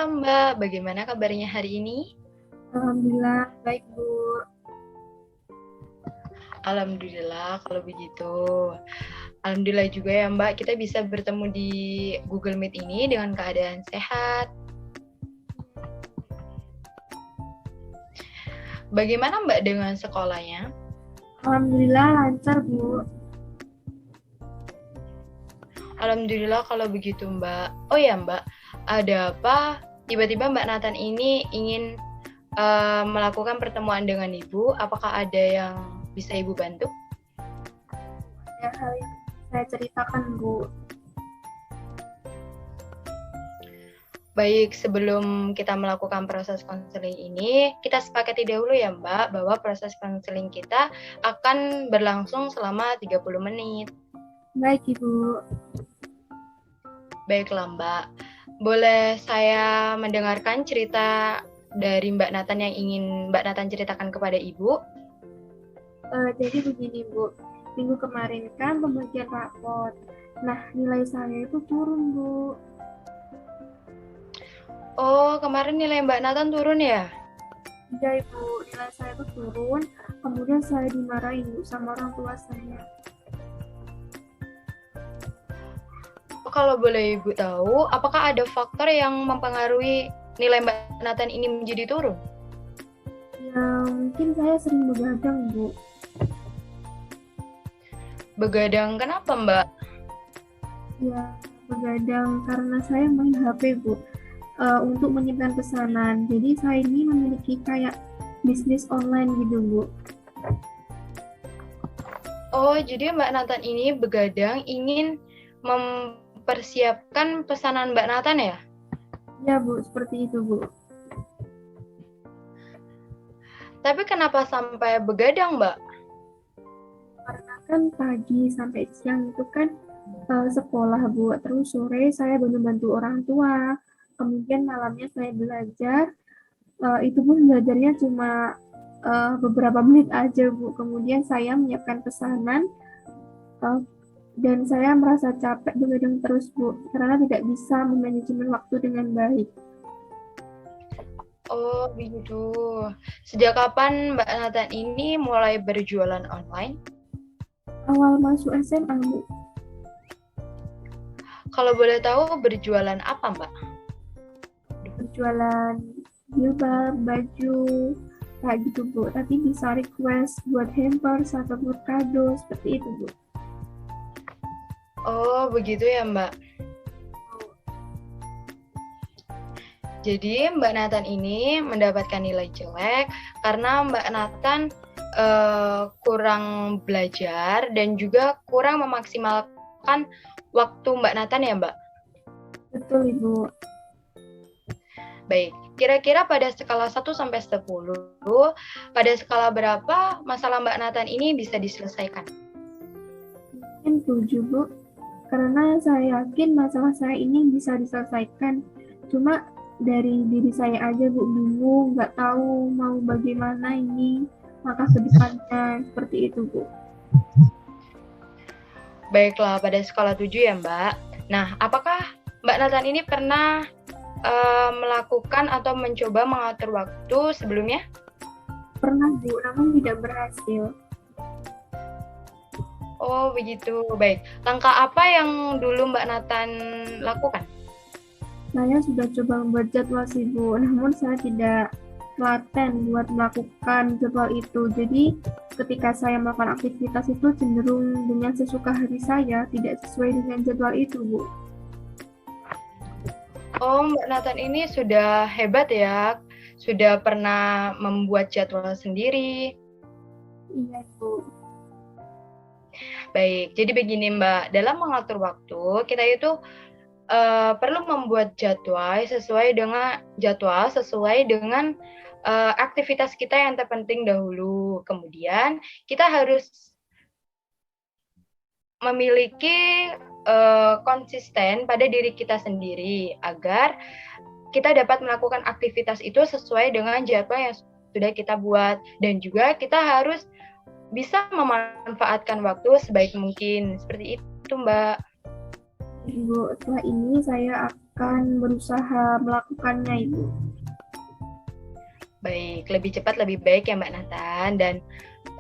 malam, Mbak. Bagaimana kabarnya hari ini? Alhamdulillah, baik Bu. Alhamdulillah kalau begitu. Alhamdulillah juga ya, Mbak, kita bisa bertemu di Google Meet ini dengan keadaan sehat. Bagaimana Mbak dengan sekolahnya? Alhamdulillah lancar Bu. Alhamdulillah kalau begitu, Mbak. Oh ya, Mbak, ada apa? Tiba-tiba Mbak Nathan ini ingin melakukan pertemuan dengan Ibu. Apakah ada yang bisa Ibu bantu? Ada hal yang saya ceritakan Bu. Baik, sebelum kita melakukan proses konseling ini, kita sepakati dahulu ya Mbak, bahwa proses konseling kita akan berlangsung selama 30 menit. Baik Ibu. Baiklah Mbak, boleh saya mendengarkan cerita dari Mbak Nathan yang ingin Mbak Nathan ceritakan kepada Ibu? Jadi begini Bu, minggu kemarin kan pembagian rapot. Nah, nilai saya itu turun Bu. Oh, kemarin nilai Mbak Nathan turun ya? Iya Ibu, nilai saya itu turun. Kemudian saya dimarahin Bu sama orang tua saya. Oh, kalau boleh Ibu tahu, apakah ada faktor yang mempengaruhi nilai Mbak Nathan ini menjadi turun? Ya, mungkin saya sering begadang Bu. Begadang kenapa Mbak? Ya, begadang karena saya main HP Bu. Untuk menyimpan pesanan. Jadi saya ini memiliki kayak bisnis online gitu Bu. Oh, jadi Mbak Nathan ini begadang ingin mempersiapkan pesanan Mbak Nathan ya? Ya Bu, seperti itu Bu. Tapi kenapa sampai begadang Mbak? Karena kan pagi sampai siang itu kan sekolah Bu. Terus sore saya bantu-bantu orang tua. Kemudian malamnya saya belajar. Itu pun belajarnya cuma beberapa menit aja Bu. Kemudian saya menyiapkan pesanan. Uh, dan saya merasa capek begadang terus Bu, karena tidak bisa memanajemen waktu dengan baik. Oh, begitu. Sejak kapan Mbak Nathan ini mulai berjualan online? Awal masuk SMA Bu, Kalau boleh tahu berjualan apa Mbak? berjualan jilbab, baju, kayak gitu Bu. Tapi bisa request buat hampers atau buat kado, seperti itu Bu. Oh, begitu ya Mbak. Jadi Mbak Nathan ini mendapatkan nilai jelek karena Mbak Nathan kurang belajar dan juga kurang memaksimalkan waktu Mbak Nathan ya Mbak? Betul Ibu. Baik, kira-kira pada skala 1 sampai 10, pada skala berapa masalah Mbak Nathan ini bisa diselesaikan? Mungkin 7 Bu, karena saya yakin masalah saya ini bisa diselesaikan. Cuma dari diri saya aja Bu, bingung, nggak tahu mau bagaimana ini langkah ke depannya, seperti itu Bu. Baiklah, pada skala 7 ya Mbak. Nah, apakah Mbak Nathan ini pernah melakukan atau mencoba mengatur waktu sebelumnya? Pernah Bu, namun tidak berhasil. Oh, begitu. Baik. Langkah apa yang dulu Mbak Nathan lakukan? Saya sudah coba membuat jadwal sih Bu, namun saya tidak telaten buat melakukan jadwal itu. Jadi ketika saya melakukan aktivitas itu cenderung dengan sesuka hati saya, tidak sesuai dengan jadwal itu Bu. Oh, Mbak Nathan ini sudah hebat ya. Sudah pernah membuat jadwal sendiri. Iya Bu. Baik, jadi begini Mbak, dalam mengatur waktu, kita itu perlu membuat jadwal sesuai dengan aktivitas kita yang terpenting dahulu. Kemudian kita harus memiliki konsisten pada diri kita sendiri agar kita dapat melakukan aktivitas itu sesuai dengan jadwal yang sudah kita buat, dan juga kita harus bisa memanfaatkan waktu sebaik mungkin. Seperti itu Mbak. Bu, setelah ini saya akan berusaha melakukannya itu. Baik, lebih cepat lebih baik ya Mbak Nathan, dan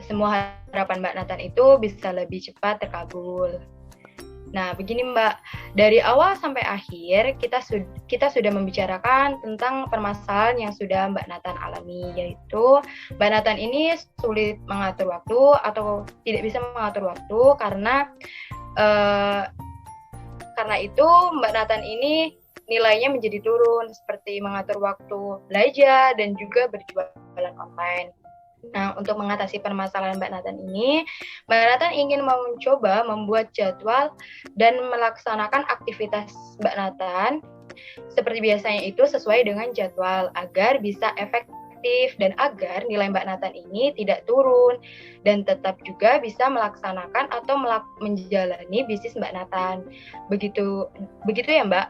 semua harapan Mbak Nathan itu bisa lebih cepat terkabul. Nah, begini Mbak, dari awal sampai akhir kita sudah membicarakan tentang permasalahan yang sudah Mbak Nathan alami, yaitu Mbak Nathan ini sulit mengatur waktu atau tidak bisa mengatur waktu karena itu Mbak Nathan ini nilainya menjadi turun, seperti mengatur waktu belajar dan juga berjualan online. Nah, untuk mengatasi permasalahan Mbak Nathan ini, Mbak Nathan ingin mencoba membuat jadwal dan melaksanakan aktivitas Mbak Nathan seperti biasanya itu sesuai dengan jadwal agar bisa efektif dan agar nilai Mbak Nathan ini tidak turun dan tetap juga bisa melaksanakan atau menjalani bisnis Mbak Nathan. Begitu ya, Mbak?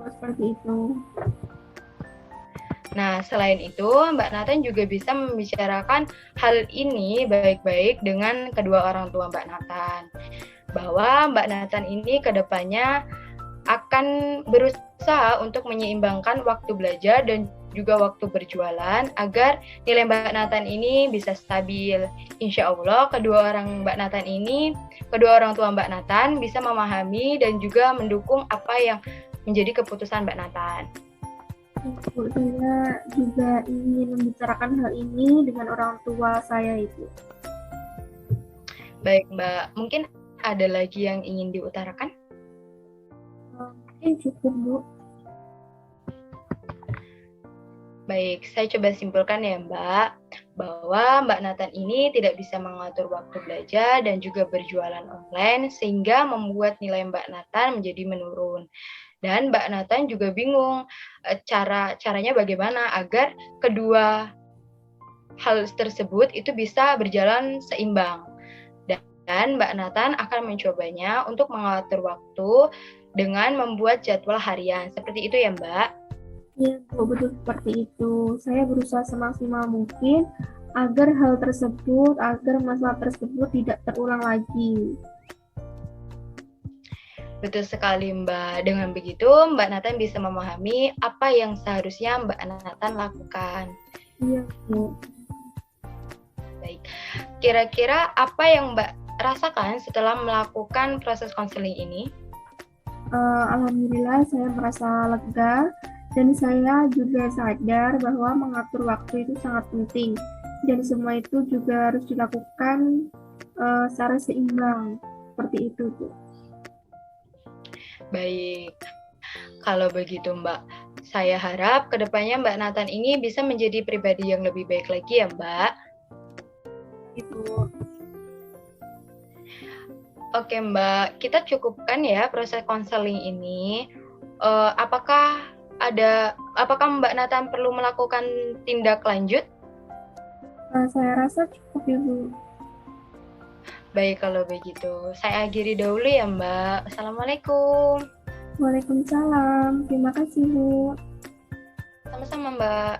Seperti itu. Nah, selain itu, Mbak Nathan juga bisa membicarakan hal ini baik-baik dengan kedua orang tua Mbak Nathan. Bahwa Mbak Nathan ini ke depannya akan berusaha untuk menyeimbangkan waktu belajar dan juga waktu berjualan agar nilai Mbak Nathan ini bisa stabil. Insya Allah, kedua orang tua Mbak Nathan bisa memahami dan juga mendukung apa yang menjadi keputusan Mbak Nathan. Saya juga ingin membicarakan hal ini dengan orang tua saya itu. Baik Mbak, mungkin ada lagi yang ingin diutarakan? Mungkin cukup Bu. Baik, saya coba simpulkan ya Mbak, bahwa Mbak Nathan ini tidak bisa mengatur waktu belajar dan juga berjualan online sehingga membuat nilai Mbak Nathan menjadi menurun. Dan Mbak Nathan juga bingung caranya bagaimana agar kedua hal tersebut itu bisa berjalan seimbang. Dan Mbak Nathan akan mencobanya untuk mengatur waktu dengan membuat jadwal harian. Seperti itu ya Mbak? Iya Bu, betul seperti itu. Saya berusaha semaksimal mungkin agar masalah tersebut tidak terulang lagi. Betul sekali Mbak. Dengan begitu Mbak Nathan bisa memahami apa yang seharusnya Mbak Nathan lakukan. Iya Bu. Baik. Kira-kira apa yang Mbak rasakan setelah melakukan proses konseling ini? Alhamdulillah saya merasa lega dan saya juga sadar bahwa mengatur waktu itu sangat penting dan semua itu juga harus dilakukan secara seimbang. Seperti itu Bu. Baik, kalau begitu Mbak, saya harap kedepannya Mbak Nathan ini bisa menjadi pribadi yang lebih baik lagi ya Mbak. Itu. Oke Mbak, kita cukupkan ya proses konseling ini. Apakah Mbak Nathan perlu melakukan tindak lanjut? Saya rasa cukup ya Bu. Baik, kalau begitu saya akhiri dahulu ya Mbak. Assalamualaikum. Waalaikumsalam. Terima kasih Bu. Sama-sama Mbak.